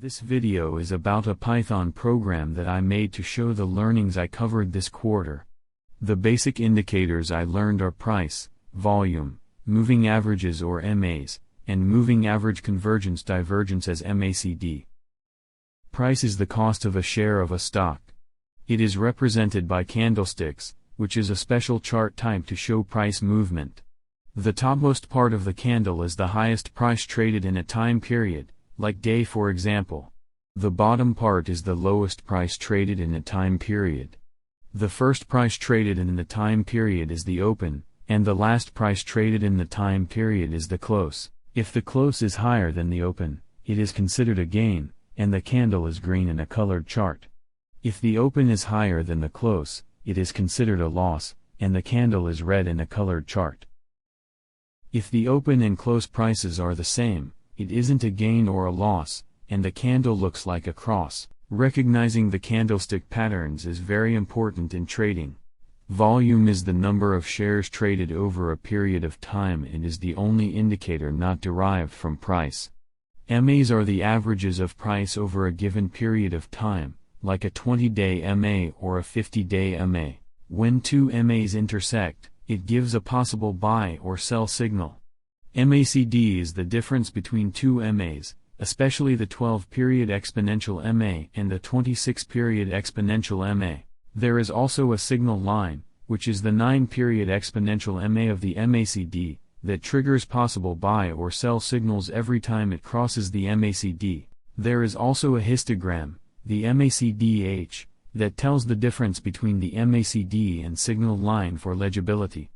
This video is about a Python program that I made to show the learnings I covered this quarter. The basic indicators I learned are price, volume, moving averages or MAs, and moving average convergence divergence as MACD. Price is the cost of a share of a stock. It is represented by candlesticks, which is a special chart type to show price movement. The topmost part of the candle is the highest price traded in a time period, like day for example. The bottom part is the lowest price traded in a time period. The first price traded in the time period is the open, and the last price traded in the time period is the close. If the close is higher than the open, it is considered a gain, and the candle is green in a colored chart. If the open is higher than the close, it is considered a loss, and the candle is red in a colored chart. If the open and close prices are the same, it isn't a gain or a loss, and the candle looks like a cross. Recognizing the candlestick patterns is very important in trading. Volume is the number of shares traded over a period of time and is the only indicator not derived from price. MAs are the averages of price over a given period of time, like a 20-day MA or a 50-day MA. When two MAs intersect, it gives a possible buy or sell signal. MACD is the difference between two MAs, especially the 12-period exponential MA and the 26-period exponential MA. There is also a signal line, which is the 9-period exponential MA of the MACD, that triggers possible buy or sell signals every time it crosses the MACD. There is also a histogram, the MACD-H, that tells the difference between the MACD and signal line for legibility.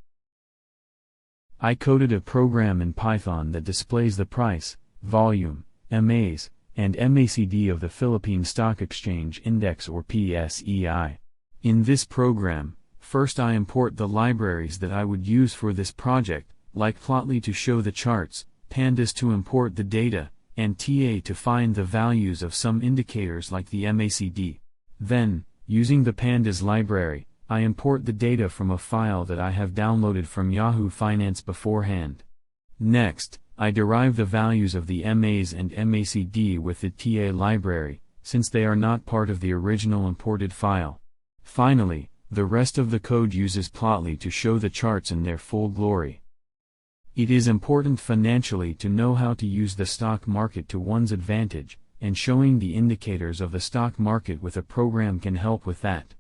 I coded a program in Python that displays the price, volume, MAs, and MACD of the Philippine Stock Exchange Index or PSEi. In this program, first I import the libraries that I would use for this project, like Plotly to show the charts, Pandas to import the data, and TA to find the values of some indicators like the MACD. Then, using the Pandas library, I import the data from a file that I have downloaded from Yahoo Finance beforehand. Next, I derive the values of the MAs and MACD with the TA library, since they are not part of the original imported file. Finally, the rest of the code uses Plotly to show the charts in their full glory. It is important financially to know how to use the stock market to one's advantage, and showing the indicators of the stock market with a program can help with that.